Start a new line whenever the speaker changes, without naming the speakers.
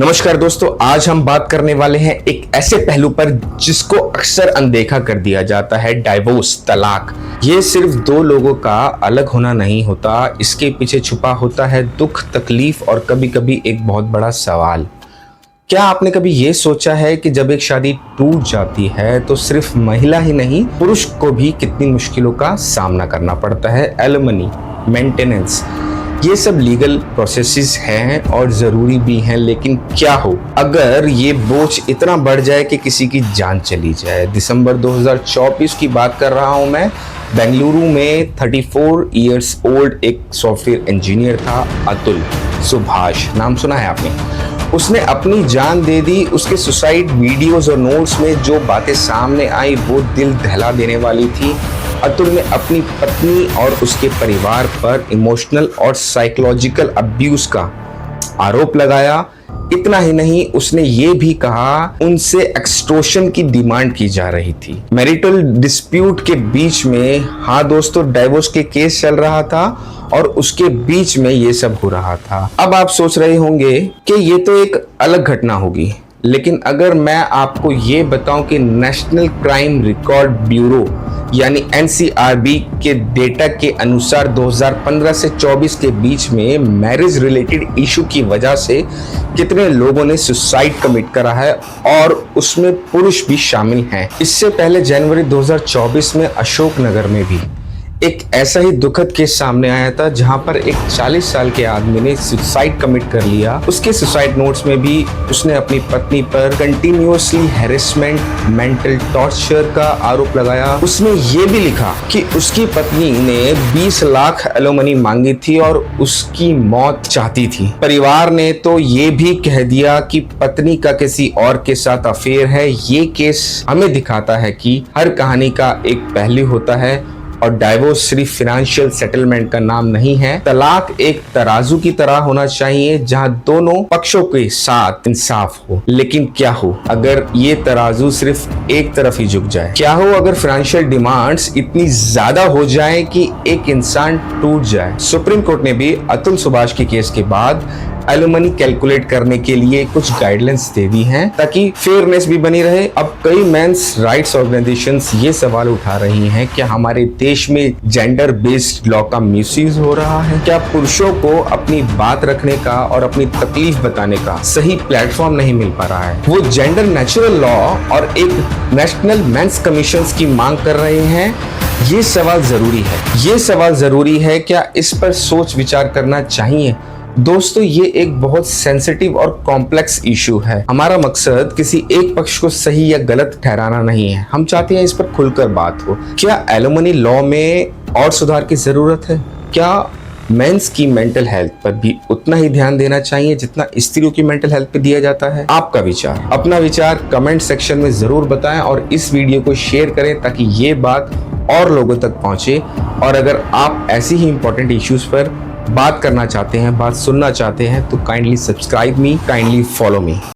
नमस्कार दोस्तों, आज हम बात करने वाले हैं एक ऐसे पहलू पर जिसको अक्सर अनदेखा कर दिया जाता है, डाइवोर्स, तलाक। ये सिर्फ दो लोगों का अलग होना नहीं होता, इसके पीछे छुपा होता है दुख, तकलीफ और कभी कभी एक बहुत बड़ा सवाल। क्या आपने कभी ये सोचा है कि जब एक शादी टूट जाती है तो सिर्फ महिला ही नहीं, पुरुष को भी कितनी मुश्किलों का सामना करना पड़ता है। एलिमनी, मेंटेनेंस, ये सब लीगल प्रोसेसेस हैं और ज़रूरी भी हैं, लेकिन क्या हो अगर ये बोझ इतना बढ़ जाए कि किसी की जान चली जाए। दिसंबर 2024 की बात कर रहा हूँ मैं। बेंगलुरु में 34 इयर्स ओल्ड एक सॉफ्टवेयर इंजीनियर था, अतुल सुभाष, नाम सुना है आपने। उसने अपनी जान दे दी। उसके सुसाइड वीडियोस और नोट्स में जो बातें सामने आई वो दिल दहला देने वाली थी। अतुल ने अपनी पत्नी और उसके परिवार पर इमोशनल और साइकोलॉजिकल अब्यूज का आरोप लगाया। इतना ही नहीं, उसने ये भी कहा उनसे एक्सटॉर्शन की डिमांड की जा रही थी। मैरिटल डिस्प्यूट के बीच में, हाँ दोस्तों, डाइवोर्स के केस चल रहा था और उसके बीच में ये सब हो रहा था। अब आप सोच रहे होंगे कि ये तो एक अलग घटना होगी, लेकिन अगर मैं आपको ये बताऊं कि नेशनल क्राइम रिकॉर्ड ब्यूरो यानी NCRB के डेटा के अनुसार 2015 से 24 के बीच में मैरिज रिलेटेड इशू की वजह से कितने लोगों ने सुसाइड कमिट करा है, और उसमें पुरुष भी शामिल हैं। इससे पहले जनवरी 2024 में अशोकनगर में भी एक ऐसा ही दुखद केस सामने आया था, जहां पर एक 40 साल के आदमी ने सुसाइड कमिट कर लिया। उसके सुसाइड नोट्स में भी उसने अपनी पत्नी पर कंटिन्यूअसली हैरेसमेंट, मेंटल टॉर्चर का आरोप लगाया। उसने ये भी लिखा कि उसकी पत्नी ने 20 लाख एलिमनी मांगी थी और उसकी मौत चाहती थी। परिवार ने तो ये भी कह दिया कि पत्नी का किसी और के साथ अफेयर है। ये केस हमें दिखाता है कि हर कहानी का एक पहलू होता है और डाइवोर्स सिर्फ फाइनेंशियल सेटलमेंट का नाम नहीं है। तलाक एक तराजू की तरह होना चाहिए जहां दोनों पक्षों के साथ इंसाफ हो। लेकिन क्या हो अगर ये तराजू सिर्फ एक तरफ ही झुक जाए? क्या हो अगर फाइनेंशियल डिमांड्स इतनी ज्यादा हो जाए कि एक इंसान टूट जाए? सुप्रीम कोर्ट ने भी अतुल सुभाष के केस के बाद एलिमनी कैलकुलेट करने के लिए कुछ गाइडलाइंस दे दी हैं ताकि फेयरनेस भी बनी रहे। अब कई मेंस राइट्स ऑर्गेनाइजेशंस ये सवाल उठा रही हैं कि हमारे देश में जेंडर बेस्ड लॉ का मिसयूज हो रहा है। क्या पुरुषों को अपनी बात रखने का और अपनी तकलीफ बताने का सही प्लेटफॉर्म नहीं मिल पा रहा है? वो जेंडर नेचुरल लॉ और एक नेशनल मेंस कमीशन की मांग कर रहे हैं। ये सवाल जरूरी है। क्या इस पर सोच विचार करना चाहिए? दोस्तों, ये एक बहुत सेंसिटिव और कॉम्प्लेक्स इशू है। हमारा मकसद किसी एक पक्ष को सही या गलत ठहराना नहीं है। हम चाहते हैं इस पर खुलकर बात हो। क्या एलिमनी लॉ में और सुधार की जरूरत है? क्या मेंस की मेंटल हेल्थ पर भी उतना ही ध्यान देना चाहिए जितना स्त्रियों की मेंटल हेल्थ पे दिया जाता है? आपका विचार, अपना विचार कमेंट सेक्शन में जरूर बताएं और इस वीडियो को शेयर करें ताकि ये बात और लोगों तक पहुंचे। और अगर आप ऐसी ही इंपॉर्टेंट इश्यूज पर बात करना चाहते हैं, बात सुनना चाहते हैं, तो काइंडली सब्सक्राइब मी, काइंडली फॉलो मी।